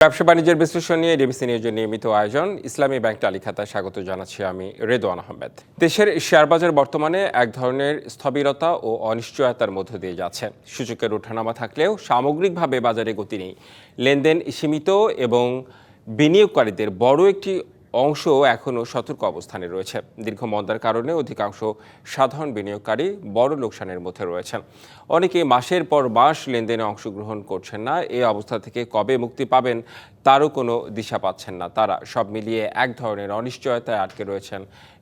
ব্যবসা বাণিজ্যের বিশ্লেষণ নিয়ে ডিবিসি নিউজের নিয়মিত আয়োজন ইসলামী ব্যাংক তালিকাতায় স্বাগত জানাচ্ছি আমি রেদওয়ান আহমেদ। দেশের শেয়ারবাজার বর্তমানে এক ধরনের স্থবিরতা ও অনিশ্চয়তার মধ্য দিয়ে যাচ্ছে। সূচকের ওঠানামা থাকলেও সামগ্রিকভাবে বাজারে গতি নেই। লেনদেন সীমিত এবং বিনিয়োগকারীদের বড় একটি অংশ এখনও সতর্ক অবস্থানে রয়েছে। দীর্ঘ মন্দার কারণে অধিকাংশ সাধারণ বিনিয়োগকারী বড় লোকসানের মধ্যে রয়েছেন। অনেকে মাসের পর মাস লেনদেনে অংশগ্রহণ করছেন না। এই অবস্থা থেকে কবে মুক্তি পাবেন তারও কোনো দিশা পাচ্ছেন না তারা। সব মিলিয়ে এক ধরনের অনিশ্চয়তায় আটকে রয়েছেন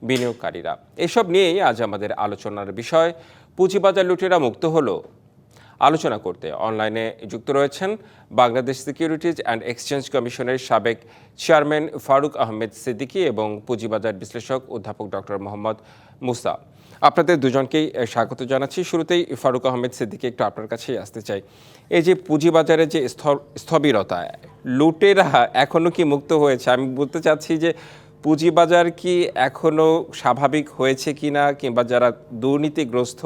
বিনিয়োগকারীরা। এসব নিয়েই আজ আমাদের আলোচনার বিষয়। পুঁজিবাজার লুটেরা মুক্ত হলো? আলোচনা করতে অনলাইনে যুক্ত রয়েছেন বাংলাদেশ সিকিউরিটিজ অ্যান্ড এক্সচেঞ্জ কমিশনের সাবেক চেয়ারম্যান ফারুক আহমেদ সিদ্দিকী এবং পুঁজিবাজার বিশ্লেষক অধ্যাপক ডক্টর মোহাম্মদ মুসা। আপনাদের দুজনকেই স্বাগত জানাচ্ছি। শুরুতেই ফারুক আহমেদ সিদ্দিকী, একটু আপনার কাছেই আসতে চাই। এই যে পুঁজিবাজারে যে স্থবিরতা, লুটেরা এখনো কি মুক্ত হয়েছে? আমি বলতে চাচ্ছি যে পুঁজিবাজার কি এখনো স্বাভাবিক হয়েছে কিনা, কিংবা যারা দুর্নীতিগ্রস্ত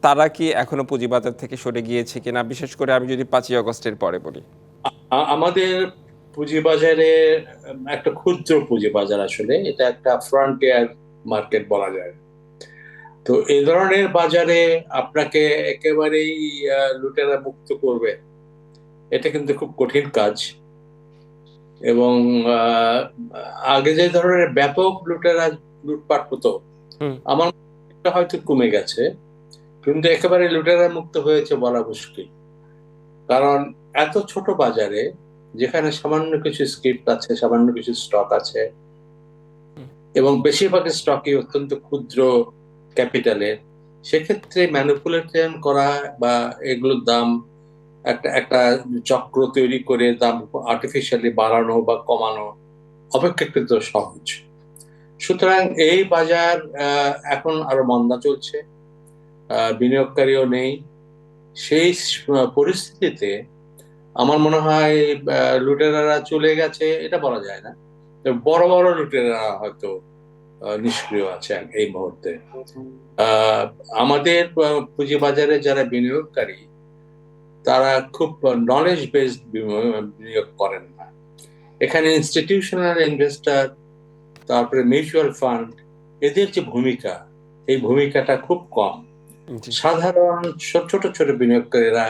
তারা কি এখনো পুঁজিবাজার থেকে সরে গিয়েছে কিনা, বিশেষ করে আমি যদি 5ই আগস্টের পরে বলি। আমাদের পুঁজিবাজারে একটা ক্ষুদ্র পুঁজিবাজার, আসলে এটা একটা ফ্রন্টিয়ার মার্কেট বলা যায়। তো এই ধরনের বাজারে আপনাকে একেবারেই লুটেরা মুক্ত করবে, এটা কিন্তু খুব কঠিন কাজ। এবং আগে যে ধরনের ব্যাপক লুটপাট হতো, আমার মনে হয় হয়তো কমে গেছে, কিন্তু একেবারে লুটেরা মুক্ত হয়েছে বলা মুশকিল। কারণ এত ছোট বাজারে, যেখানে সামান্য কিছু স্ক্রিপ্ট আছে, সামান্য কিছু স্টক আছে, এবং বেশিরভাগ স্টকই অত্যন্ত ক্ষুদ্র ক্যাপিটালের, সেক্ষেত্রে ম্যানিপুলেশন করা বা এগুলোর দাম একটা একটা চক্র তৈরি করে দাম আর্টিফিশিয়ালি বাড়ানো বা কমানো অপেক্ষাকৃত সহজ। সুতরাং এই বাজার এখন আরো মন্দা চলছে, বিনিয়োগকারীও নেই। সেই পরিস্থিতিতে আমার মনে হয় লুটেরারা চলে গেছে এটা বলা যায় না, বড় বড় লুটেরারা হয়তো নিষ্ক্রিয় আছে এই মুহূর্তে। আমাদের পুঁজিবাজারে যারা বিনিয়োগকারী, তারা খুব নলেজ বেসড বিনিয়োগ করেন না। এখানে ইনস্টিটিউশনাল ইনভেস্টর, তারপরে মিউচুয়াল ফান্ড, এদের যে ভূমিকা, এই ভূমিকাটা খুব কম। সাধারণ ছোট ছোট বিনিয়োগকারীরা,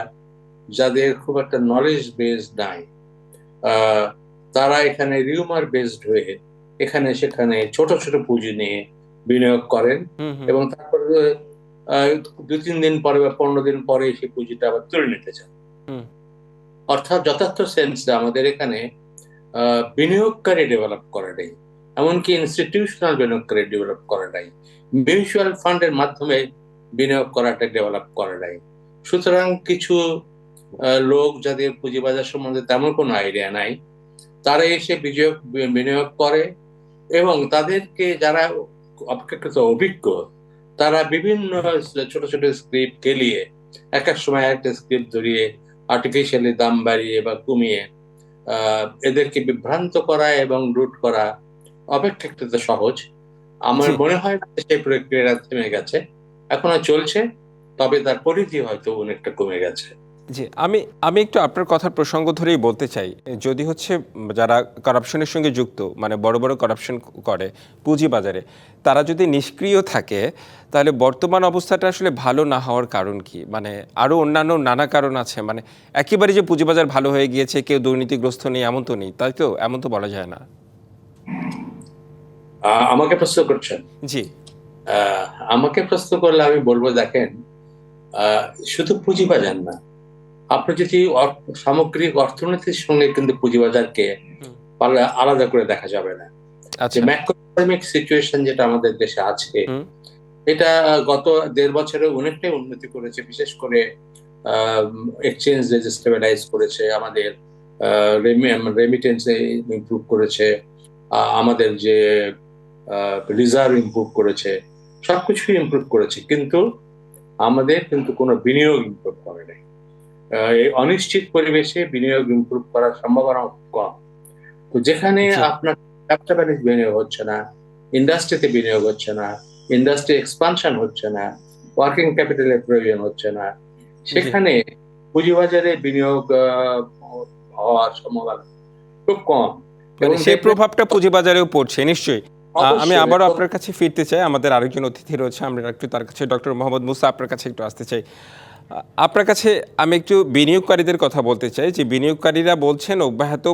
যাদের খুব একটা নলেজ বেসড নাই, তারা এখানে রিউমার বেসড হয়ে এখানে সেখানে ছোট ছোট পুঁজি নিয়ে বিনিয়োগ করেন, এবং তারপরে 2-3 দিন পরে বা 15 দিন পরে সেই পুঁজিটা আবার তুলে নিতে চান। অর্থাৎ যথার্থ সেন্সে আমাদের এখানে বিনিয়োগকারী ডেভেলপ করে নেই, এমনকি ইনস্টিটিউশনাল বিনিয়োগকারী ডেভেলপ করে নাই, মিউচুয়াল ফান্ডের মাধ্যমে বিনিয়োগ করাটা ডেভেলপ করে নাই। সুতরাং কিছু লোক, যাদের পুঁজিবাজার সম্বন্ধে তেমন কোনো আইডিয়া নাই, তারা এসে বিনিয়োগ করে, এবং তাদেরকে যারা অপেক্ষাকৃত অভিজ্ঞ, তারা বিভিন্ন ছোট ছোট স্ক্রিপ্ট খেলিয়ে এক এক সময় একটা স্ক্রিপ্ট ধরিয়ে আর্টিফিশিয়ালি দাম বাড়িয়ে বা কমিয়ে এদেরকে বিভ্রান্ত করা এবং লুট করা অপেক্ষাকৃত সহজ। আমার মনে হয় সেই প্রক্রিয়াটা থেমে গেছে, এখনো চলছে, তবে তার পরিধি হয়তো অনেকটা কমে গেছে। জি, আমি একটু আপনার কথার প্রসঙ্গ ধরেই বলতে চাই, যদি হচ্ছে যারা করাপশনের সঙ্গে যুক্ত, মানে বড় বড় করাপশন করে পুঁজিবাজারে, তারা যদি নিষ্ক্রিয় থাকে, তাহলে বর্তমান অবস্থাটা আসলে ভালো না হওয়ার কারণ কি? মানে আরো অন্যান্য নানা কারণ আছে। মানে একেবারে যে পুঁজিবাজার ভালো হয়ে গিয়েছে, কেউ দুর্নীতিগ্রস্ত নেই, এমন তো নেই, তাই তো? এমন তো বলা যায় না। আমাকে প্রশ্ন করছেন? জি। আমাকে প্রশ্ন করলে আমি বলবো, দেখেন, শুধু পুঁজিবাজার না, আপনি যদি সামগ্রিক অর্থনীতির সঙ্গে কিন্তু পুঁজিবাজারকে আলাদা করে দেখা যাবে না। যে ম্যাক্রোইকোনমিক সিচুয়েশন যেটা আমাদের দেশে আছে, এটা গত 1.5 বছরে অনেকটাই উন্নতি করেছে। বিশেষ করে এক্সচেঞ্জ রেট স্টেবিলাইজ করেছে, আমাদের রেমিটেন্স ইমপ্রুভ করেছে, আমাদের যে রিজার্ভ ইমপ্রুভ করেছে, সবকিছুই ইমপ্রুভ করেছে, কিন্তু আমাদের কিন্তু কোনো বিনিয়োগ ইমপ্রুভ করে নাই। এই অনিশ্চিত পরিবেশে বিনিয়োগ ইমপ্রুভ করার সম্ভাবনা কম। তো যেখানে আপনার ব্যবসা বাণিজ্য বিনিয়োগ হচ্ছে না, ইন্ডাস্ট্রিতে বিনিয়োগ হচ্ছে না, ইন্ডাস্ট্রি এক্সপানশন হচ্ছে না, ওয়ার্কিং ক্যাপিটালের প্রয়োজন হচ্ছে না, সেখানে পুঁজিবাজারে বিনিয়োগ হওয়ার সম্ভাবনা খুব কম। মানে সেই প্রভাবটা পুঁজিবাজারেও পড়ছে নিশ্চয়ই। আমি অবশ্যই আবারও আপনার কাছে ফিরতে চাই, আমাদের আরেকজন অতিথি রয়েছে, আমরা একটু তার কাছে, ডক্টর মোহাম্মদ মুসা, আপনার কাছে একটু আসতে চাই। আপনার কাছে আমি একটু বিনিয়োগকারীদের কথা বলতে চাই, যে বিনিয়োগকারীরা বলছেন অব্যাহত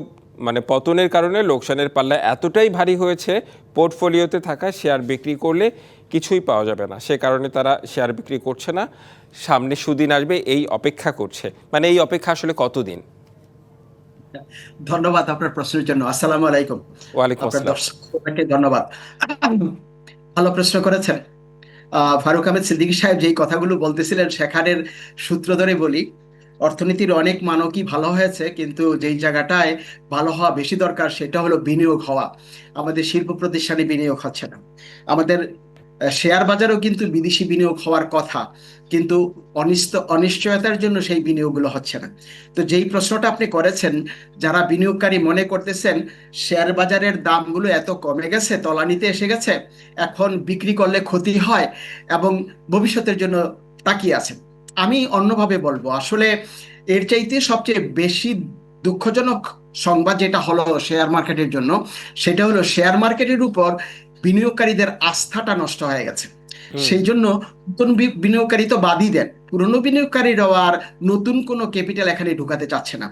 মানে পতনের কারণে লোকসানের পাল্লা এতটাই ভারী হয়েছে, পোর্টফোলিওতে থাকা শেয়ার বিক্রি করলে কিছুই পাওয়া যাবে না, সে কারণে তারা শেয়ার বিক্রি করছে না, সামনে সুদিন আসবে এই অপেক্ষা করছে। মানে এই অপেক্ষা আসলে কতদিন? ধন্যবাদ আপনার প্রশ্নের জন্য। আসসালামু আলাইকুম। ওয়ালাইকুম আপনার আসসালাম। দর্শককে ধন্যবাদ, ভালো প্রশ্ন করেছেন। ফারুক আহমেদ সিদ্দিকী সাহেব যেই কথাগুলো বলতেছিলেন সেখানের সূত্র ধরে বলি, অর্থনীতির অনেক মানকই ভালো হয়েছে, কিন্তু যেই জায়গাটায় ভালো হওয়া বেশি দরকার সেটা হলো বিনিয়োগ হওয়া। আমাদের শিল্প প্রতিষ্ঠানে বিনিয়োগ হচ্ছে না। আমাদের শেয়ার বাজারেও কিন্তু বিদেশি বিনিয়োগ হওয়ার কথা, কিন্তু অনিশ্চয়তার জন্য সেই বিনিয়োগগুলো হচ্ছে না। তো যেই প্রশ্নটা আপনি করেছেন, যারা বিনিয়োগকারী মনে করতেছেন শেয়ার বাজারের দামগুলো এত কমে গেছে, তলানিতে এসে গেছে, এখন বিক্রি করলে ক্ষতি হয় এবং ভবিষ্যতের জন্য তাকিয়ে আছেন, আমি অন্যভাবে বলবো, আসলে এর চাইতে সবচেয়ে বেশি দুঃখজনক সংবাদ যেটা হলো শেয়ার মার্কেটের জন্য, সেটা হলো শেয়ার মার্কেটের উপর বিনিয়োগকারীদের আস্থাটা নষ্ট হয়ে গেছে। সেই জন্য নতুন বিনিয়োগকারী তো বাদই দেন, পুরনো বিনিয়োগকারীরাও আর নতুন কোনো ক্যাপিটাল এখানে ঢুকাতে চাচ্ছে না।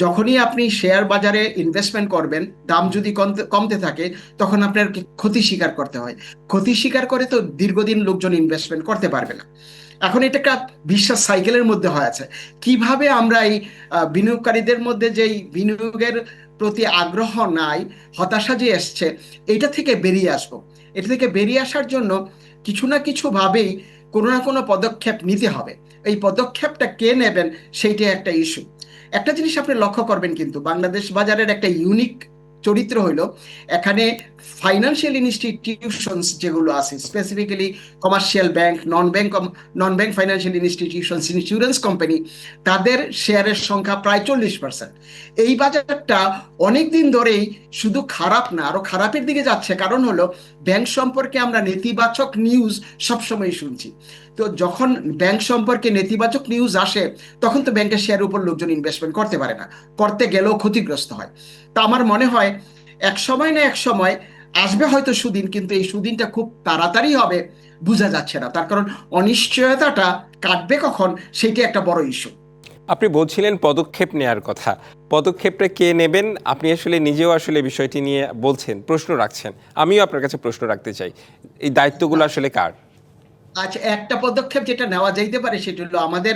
যখনই আপনি শেয়ার বাজারে ইনভেস্টমেন্ট করবেন, দাম যদি কমতে থাকে, তখন আপনার ক্ষতি স্বীকার করতে হয়। ক্ষতি স্বীকার করে তো দীর্ঘদিন লোকজন ইনভেস্টমেন্ট করতে পারবে না। এখন এটা একটা বিশ্বাস সাইকেলের মধ্যে হয়ে আছে। কিভাবে আমরা এই বিনিয়োগকারীদের মধ্যে যেই বিনিয়োগের প্রতি আগ্রহ নাই, হতাশা যে এসছে, এটা থেকে বেরিয়ে আসবো? এটা থেকে বেরিয়ে আসার জন্য কিছু না কিছু ভাবেই কোনো না কোনো পদক্ষেপ নিতে হবে। এই পদক্ষেপটা কে নেবেন সেইটাই একটা ইস্যু। একটা জিনিস আপনি লক্ষ্য করবেন, কিন্তু বাংলাদেশ বাজারের একটা ইউনিক চরিত্র হইল, এখানে ফাইন্যান্সিয়াল ইনস্টিটিউশনস যেগুলো আছে, স্পেসিফিক্যালি কমার্শিয়াল ব্যাংক, নন bank financial institutions, insurance company, তাদের শেয়ারের সংখ্যা প্রায় 40%। এই বাজারটা অনেক দিন ধরেই শুধু খারাপ না, আরো খারাপের দিকে যাচ্ছে। কারণ হলো ব্যাংক সম্পর্কে আমরা নেতিবাচক নিউজ সবসময় শুনছি। তো যখন ব্যাংক সম্পর্কে নেতিবাচক নিউজ আসে, তখন তো ব্যাংকের শেয়ারের উপর লোকজন ইনভেস্টমেন্ট করতে পারে না, করতে গেলেও ক্ষতিগ্রস্ত হয়। তা আমার মনে হয় এক সময় না এক সময় আসবে হয়তো সুদিন, কিন্তু এই সুদিনটা খুব তাড়াতাড়ি হবে বোঝা যাচ্ছে না। তার কারণ অনিশ্চয়তাটা কাটবে কখন, সেটি একটা বড় ইস্যু। আপনি বলছিলেন পদক্ষেপ নেয়ার কথা, পদক্ষেপটা কে নেবেন? আপনি আসলে নিজেও আসলে বিষয়টি নিয়ে বলছেন, প্রশ্ন রাখছেন, আমিও আপনার কাছে প্রশ্ন রাখতে চাই, এই দায়িত্বগুলো আসলে কার? আচ্ছা, একটা পদক্ষেপ যেটা নেওয়া যাইতে পারে সেটা হলো আমাদের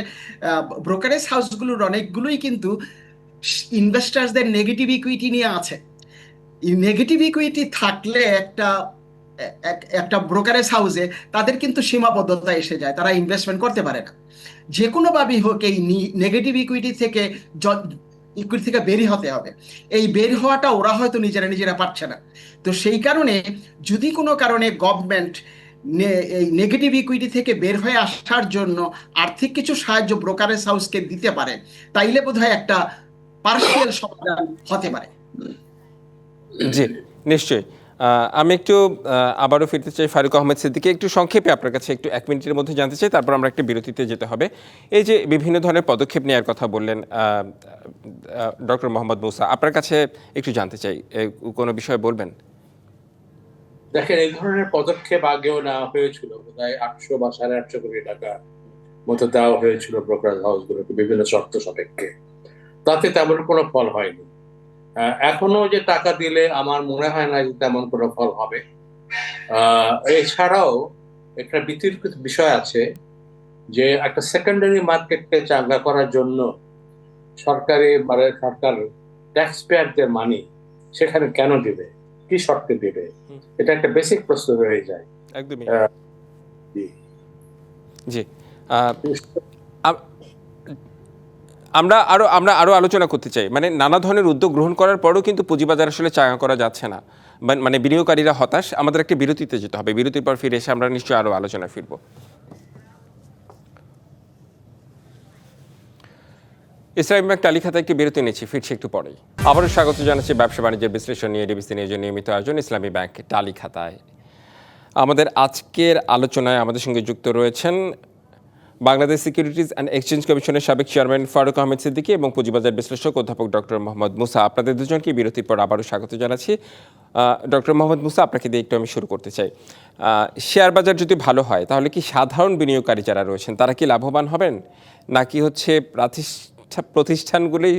ব্রোকারেজ হাউসগুলোর অনেকগুলোই কিন্তু ইনভেস্টার্সদের নেগেটিভ ইকুইটি নিয়ে আছে। নেগেটিভ ইকুইটি থাকলে একটা ব্রোকারেজ হাউসে তাদের কিন্তু সীমাবদ্ধতা এসে যায়, তারা ইনভেস্টমেন্ট করতে পারে না। যে কোনো ভাবেই হোক এই নেগেটিভ ইকুইটি থেকে বেরি হতে হবে। এই বের হওয়াটা ওরা হয়তো নিজেরা নিজেরা পারছে না। তো সেই কারণে যদি কোনো কারণে গভর্নমেন্ট এই নেগেটিভ ইকুইটি থেকে বের হয়ে আসার জন্য আর্থিক কিছু সাহায্য ব্রোকারেজ হাউসকে দিতে পারে, তাইলে বোধহয় একটা পার্শিয়াল সমাধান হতে পারে। জি, নিশ্চয়ই। আমি একটু আবারও ফিরতে চাই ফারুক আহমেদ সিদ্দিকী, একটু সংক্ষেপে আপনার কাছে একটু 1 মিনিটের মধ্যে জানতে চাই, তারপর আমরা একটা বিরতিতে যেতে হবে। এই যে বিভিন্ন ধরনের পদক্ষেপ নেওয়ার কথা বললেন ডক্টর মোহাম্মদ মুসা, আপনার কাছে একটু জানতে চাই, কোনো বিষয়ে বলবেন? দেখেন, এই ধরনের পদক্ষেপ আগেও নেওয়া হয়েছিল, বোধহয় 800 বা 850 কোটি টাকা মতো দেওয়া হয়েছিল ব্রোকারেজ হাউসগুলোকে বিভিন্ন শর্ত সাপেক্ষে। তাতে তেমন কোনো ফল হয়নি। এখনো যে টাকা দিলে আমার মনে হয় না যে তেমন কোনো ফল হবে। এছাড়াও একটা বিতর্কিত বিষয় আছে যে একটা সেকেন্ডারি মার্কেটকে চাঙ্গা করার জন্য সরকার ট্যাক্স পেয়ারদের মানি সেখানে কেন দিবে, কি শর্তে দিবে, এটা একটা বেসিক প্রশ্ন রয়ে যায়। একদমই। জি। জি। আমরা আরো আলোচনা করতে চাই, মানে নানা ধরনের উদ্যোগ গ্রহণ করার পরেও কিন্তু পুঁজিবাজার আসলে চাঙ্গা করা যাচ্ছে না, মানে বিনিয়োগকারীরা হতাশ। আমাদের একটা বিরতিতে যেতে হবে, বিরতির পর ফিরে এসে আমরা নিশ্চয়ই আরো আলোচনা ফিরবো। ইসলামী ব্যাংক তালিকাতে একটি বিরতি নিচ্ছি, ফিরছি একটু পরেই। আবারও স্বাগত জানাচ্ছি ব্যবসা বাণিজ্যের বিশ্লেষণ নিয়ে ডিবিসি নিউজের নিয়মিত আয়োজন ইসলামী ব্যাংক তালিকাতায়। আমাদের আজকের আলোচনায় আমাদের সঙ্গে যুক্ত রয়েছেন বাংলাদেশ সিকিউরিটিজ অ্যান্ড এক্সচেঞ্জ কমিশনের সাবেক চেয়ারম্যান ফারুক আহমেদ সিদ্দিকী এবং পুঁজিবাজার বিশ্লেষক অধ্যাপক ডক্টর মোহাম্মদ মুসা, আপনাদের দুজনকে বিরতির পর আবারও স্বাগত জানাচ্ছি। ডক্টর মোহাম্মদ মুসা, আপনাকে দিয়ে একটু আমি শুরু করতে চাই। শেয়ার বাজার যদি ভালো হয় তাহলে কি সাধারণ বিনিয়োগকারী যারা রয়েছেন তারা কি লাভবান হবেন, নাকি হচ্ছে প্রতিষ্ঠানগুলোই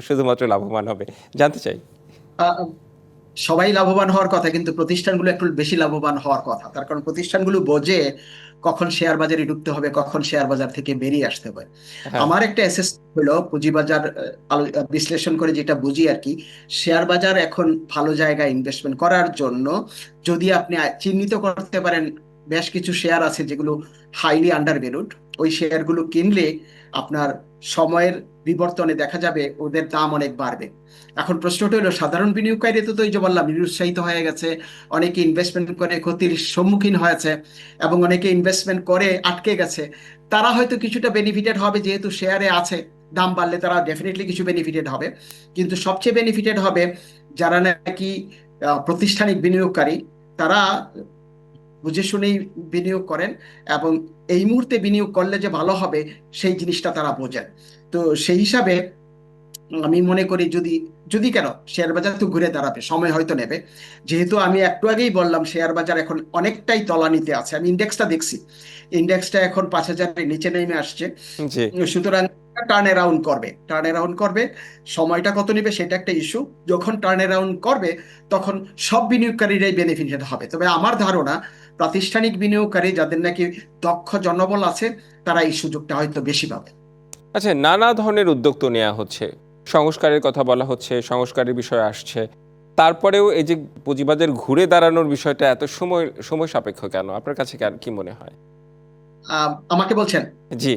শুধুমাত্র লাভবান হবে, জানতে চাই। আহ, সবাই লাভবান হওয়ার কথা, কিন্তু প্রতিষ্ঠানগুলো একটু বেশি লাভবান হওয়ার কথা। তার কারণ প্রতিষ্ঠানগুলো বোঝে কখন শেয়ার বাজারে ঢুকতে হবে, কখন শেয়ার বাজার থেকে বেরিয়ে আসতে হবে। হ্যাঁ, আমার একটা অ্যাসেসমেন্ট হলো পুঁজিবাজার বিশ্লেষণ করে যেটা বুঝি আর কি, শেয়ার বাজার এখন ভালো জায়গায় ইনভেস্টমেন্ট করার জন্য যদি আপনি চিহ্নিত করতে পারেন বেশ কিছু শেয়ার আছে যেগুলো হাইলি আন্ডার ভ্যালুড, ওই শেয়ারগুলো কিনলে আপনার সময়ের বিবর্তনে দেখা যাবে ওদের দাম অনেক বাড়বে। এখন প্রশ্নটা হলো সাধারণ বিনিয়োগকারী তো এই যে বললাম নিরুৎসাহিত হয়ে গেছে, অনেকে ইনভেস্টমেন্ট করে ক্ষতির সম্মুখীন হয়েছে এবং অনেকে ইনভেস্টমেন্ট করে আটকে গেছে। তারা হয়তো কিছুটা বেনিফিটেড হবে, যেহেতু শেয়ারে আছে, দাম বাড়লে তারা ডেফিনেটলি কিছু বেনিফিটেড হবে। কিন্তু সবচেয়ে বেনিফিটেড হবে যারা নাকি প্রাতিষ্ঠানিক বিনিয়োগকারী, তারা বুঝে শুনেই বিনিয়োগ করেন এবং এই মুহূর্তে বিনিয়োগ করলে যে ভালো হবে সেই জিনিসটা তারা বোঝেন। তো সেই হিসাবে আমি মনে করি যদি যদি কেন শেয়ার বাজার তো ঘুরে দাঁড়াবে, সময় হয়তো নেবে। যেহেতু আমি একটু আগেই বললাম শেয়ার বাজার এখন অনেকটাই তলানিতে আছে, আমি ইন্ডেক্সটা দেখছি, ইন্ডেক্সটা এখন 5,000-এর নিচে নেমে আসছে। জি, সুতরাং টার্ন অ্যারাউন্ড করবে। সময়টা কত নেবে সেটা একটা ইস্যু। যখন টার্ন অ্যারাউন্ড করবে তখন সব বিনিয়োগকারীরাই বেনিফিটেড হবে। তবে আমার ধারণা প্রাতিষ্ঠানিক বিনিয়োগকারী যাদের নাকি দক্ষ জনবল আছে তারা এই সুযোগটা হয়তো বেশি পাবে। আচ্ছা, নানা ধরনের উদ্যোগ তো নেওয়া হচ্ছে, সংস্কারের কথা বলা হচ্ছে, সংস্কারের বিষয় আসছে, তারপরেও এই যে পুঁজিবাজার ঘুরে দাঁড়ানোর বিষয়টা এত সময় সময় সাপেক্ষ কেন আপনার কাছে, কি মনে হয়? আমাকে বলছেন? জি,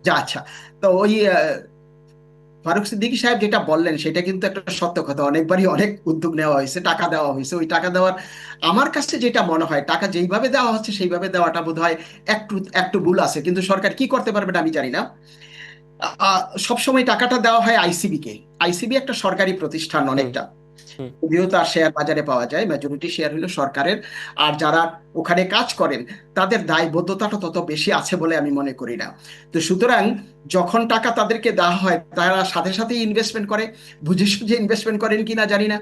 যা, আচ্ছা। তো ওই ফারুক সিদ্দিকী সাহেব যেটা বললেন সেটা কিন্তু একটা সত্য কথা। অনেকবারই অনেক উদ্যোগ নেওয়া হয়েছে, টাকা দেওয়া হয়েছে। ওই টাকা দেওয়ার আমার কাছে যেটা মনে হয়, টাকা যেইভাবে দেওয়া হচ্ছে সেইভাবে দেওয়াটা বোধ হয় একটু একটু ভুল আছে। কিন্তু সরকার কি করতে পারবে আমি জানি না। সবসময় টাকাটা দেওয়া হয় আইসিবি কে। আইসিবি একটা সরকারি প্রতিষ্ঠান হুম, অনেকটা, হুম, যদিও তার শেয়ার বাজারে পাওয়া যায়, মেজরিটি শেয়ার হলো সরকারের। আর যারা ওখানে কাজ করেন তাদের দায়বদ্ধতাটা তত বেশি আছে বলে আমি মনে করি না। তো সুতরাং যখন টাকা তাদেরকে দেওয়া হয় তারা সাথে সাথে ইনভেস্টমেন্ট করে, বুঝে সুঝে ইনভেস্টমেন্ট করেন কিনা জানি না।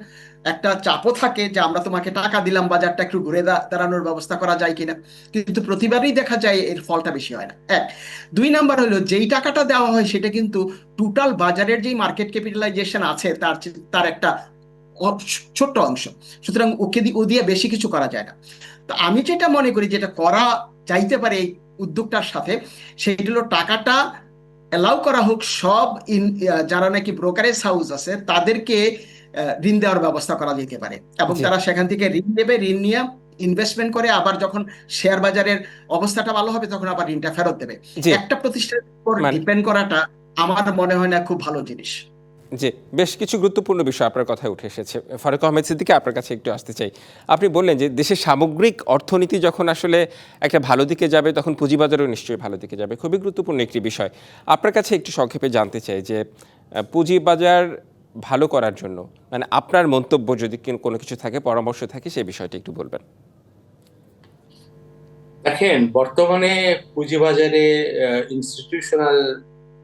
একটা চাপও থাকে যে আমরা তোমাকে টাকা দিলাম, বাজারটা একটু ঘুরে দাঁড়ানোর ব্যবস্থা করা যায় কিনা। কিন্তু প্রতিবারই দেখা যায় এর ফলটা বেশি হয় না, এক। দুই নাম্বার হলো যেই টাকাটা দেওয়া হয় সেটা কিন্তু টোটাল বাজারের যেই মার্কেট ক্যাপিটালাইজেশন আছে তার একটা ছোট্ট অংশ। সুতরাং ও দিয়ে বেশি কিছু করা যায় না। তো আমি যেটা মনে করি যেটা করা যাইতে পারে এই উদ্যোগটার সাথে, সেটা হলো টাকাটা অ্যালাউ করা হোক সব যারা নাকি ব্রোকারেজ হাউস আছে তাদেরকে ঋণ দেওয়ার ব্যবস্থা করা যেতে পারে এবং জি, তারা সেখান থেকে ঋণ নেবে, ঋণ নিয়ে ইনভেস্টমেন্ট করে আবার যখন শেয়ার বাজারের অবস্থাটা ভালো হবে তখন আবার ঋণটা ফেরত দেবে। জি, একটা প্রতিষ্ঠানের উপর মানে ডিপেন্ড করাটা আমার মনে হয় না খুব ভালো জিনিস। জি, বেশ কিছু গুরুত্বপূর্ণ বিষয় আপনার কথায় উঠে এসেছে। ফারুক আহমেদ সিদ্দিকী, আপনার কাছে একটু আসতে চাই। আপনি বললেন যে দেশের সামগ্রিক অর্থনীতি যখন আসলে একটা ভালো দিকে যাবে তখন পুঁজিবাজারও নিশ্চয়ই ভালো দিকে যাবে, খুবই গুরুত্বপূর্ণ একটি বিষয়। আপনার কাছে একটু সংক্ষেপে জানতে চাই যে পুঁজিবাজার ভালো করার জন্য মানে আপনার মন্তব্য যদি কোনো কিছু থাকে, পরামর্শ থাকে, সেই বিষয়টি একটু বলবেন। দেখেন, বর্তমানে পুঁজিবাজারে ইনস্টিটিউশনাল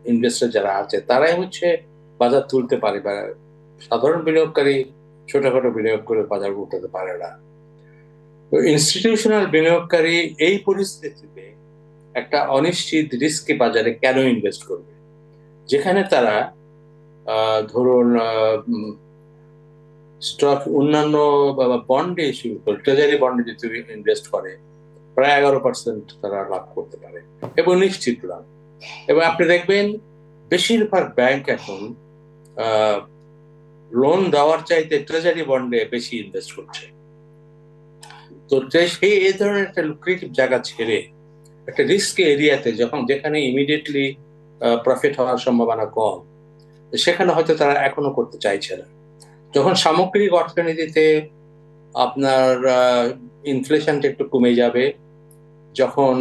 ইনভেস্টর যারা আছে তারাই হচ্ছে বাজার তুলতে পারে, বা সাধারণ বিনিয়োগকারী ছোটখাটো বিনিয়োগ করে বাজার উঠাতে পারে না। তো ইনস্টিটিউশনাল বিনিয়োগকারী এই পরিস্থিতিতে একটা অনিশ্চিত রিস্কি বাজারে কেন ইনভেস্ট করবে, যেখানে তারা ধরুন স্টক অন্যান্য বন্ডে ইস্যু করে, ট্রেজারি বন্ডে যদি ইনভেস্ট করে প্রায় 11% তারা লাভ করতে পারে এবং নিশ্চিত লাভ। এবং আপনি দেখবেন বেশিরভাগ ব্যাংক এখন লোন দেওয়ার চাইতে ট্রেজারি বন্ডে বেশি ইনভেস্ট করছে। তো সেই এই ধরনের একটা লুক্রেটিভ জায়গা ছেড়ে একটা রিস্কি এরিয়াতে যেখানে ইমিডিয়েটলি প্রফিট হওয়ার সম্ভাবনা কম, সেখানে হয়তো তারা এখনো করতে চাইছে না। যখন সামগ্রিক অর্থনীতিতে আপনার ইনফ্লেশনটা একটু কমে যাবে, যখন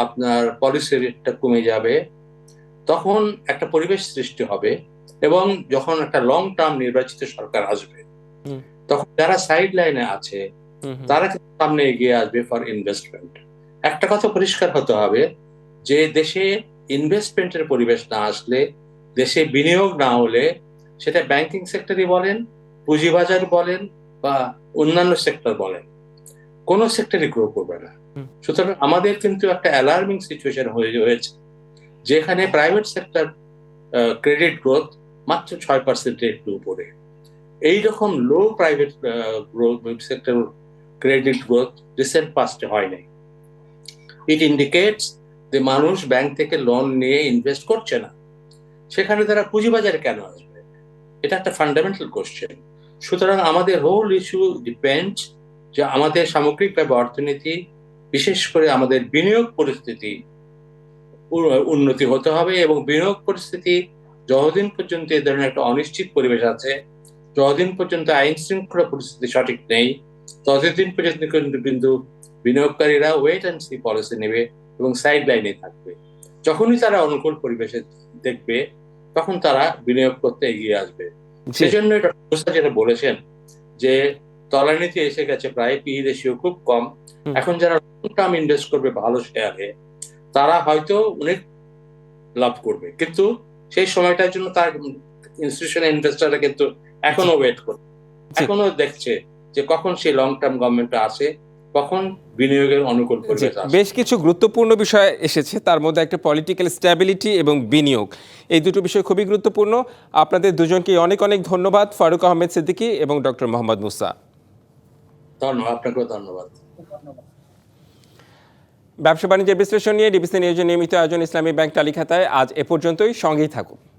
আপনার পলিসি রেটটা কমে যাবে, তখন একটা পরিবেশ সৃষ্টি হবে এবং যখন একটা লং টার্ম নির্বাচিত সরকার আসবে হুম, তখন যারা সাইড লাইনে আছে হুম, হুম, তারা কিন্তু সামনে এগিয়ে আসবে ফর ইনভেস্টমেন্ট। একটা কথা পরিষ্কার হতে হবে, যে দেশে ইনভেস্টমেন্টের পরিবেশ না আসলে, দেশে বিনিয়োগ না হলে, সেটা ব্যাংকিং সেক্টরই বলেন, পুঁজিবাজার বলেন বা অন্যান্য সেক্টর বলেন, কোন সেক্টরই গ্রো করবে না। সুতরাং আমাদের কিন্তু একটা অ্যালার্মিং সিচুয়েশন হয়েছে, যেখানে প্রাইভেট সেক্টর ক্রেডিট গ্রোথ মাত্র 6% একটু উপরে। এইরকম low private sector credit growth recent পাস্টে হয় নাই। ইট ইন্ডিকেটস যে মানুষ ব্যাংক থেকে লোন নিয়ে ইনভেস্ট করছে না, সেখানে তারা পুঁজিবাজারে কেন আসবে? এটা একটা ফান্ডামেন্টাল কোশ্চেন। সুতরাং আমাদের হোল ইস্যু ডিপেন্ডস যে আমাদের সামগ্রিকভাবে অর্থনীতি, বিশেষ করে আমাদের বিনিয়োগ পরিস্থিতি উন্নতি হতে হবে, এবং বিনিয়োগ পরিস্থিতি যতদিন পর্যন্ত এই ধরনের একটা অনিশ্চিত পরিবেশ আছে, যতদিন পর্যন্ত আইন শৃঙ্খলা পরিস্থিতি সঠিক নেই, ততদিন পর্যন্ত কিন্তু বিনিয়োগকারীরা ওয়েট অ্যান্ড সি পলিসি নেবে এবং সাইড লাইনে থাকবে। যখনই তারা অনুকূল পরিবেশে দেখবে, তখন তারা বিনিয়োগ করতে এগিয়ে আসবে। সেজন্য এটা যেটা বলেছেন যে তলানিতে এসে গেছে, প্রায় পি রেশিও খুব কম। এখন যারা লং টার্ম ইনভেস্ট করবে ভালো শেয়ারে, তারা হয়তো অনেক লাভ করবে, কিন্তু সেই সময়টার জন্য তার ইনস্টিটিউশনাল ইনভেস্টররা কিন্তু এখনো ওয়েট করবে, এখনো দেখছে যে কখন সেই লং টার্ম গভর্নমেন্ট আসে, কখন বিনিয়োগের অনুকূল পরিবেশ আসে। বেশ কিছু গুরুত্বপূর্ণ বিষয় এসেছে, তার মধ্যে একটা পলিটিক্যাল স্ট্যাবিলিটি এবং বিনিয়োগ, এই দুটো বিষয় খুবই গুরুত্বপূর্ণ। আপনাদের দুজনকে অনেক অনেক ধন্যবাদ, ফারুক আহমেদ সিদ্দিকী এবং ডক্টর মোহাম্মদ মুসা। ধন্যবাদ, আপনাকেও ধন্যবাদ। ব্যবসা বাণিজ্যের বিশ্লেষণ নিয়ে ডিবিসি নিউজের নিয়মিত আয়োজন ইসলামী ব্যাংক টালিখাতায় আজ এ পর্যন্তই। সঙ্গেই থাকুন।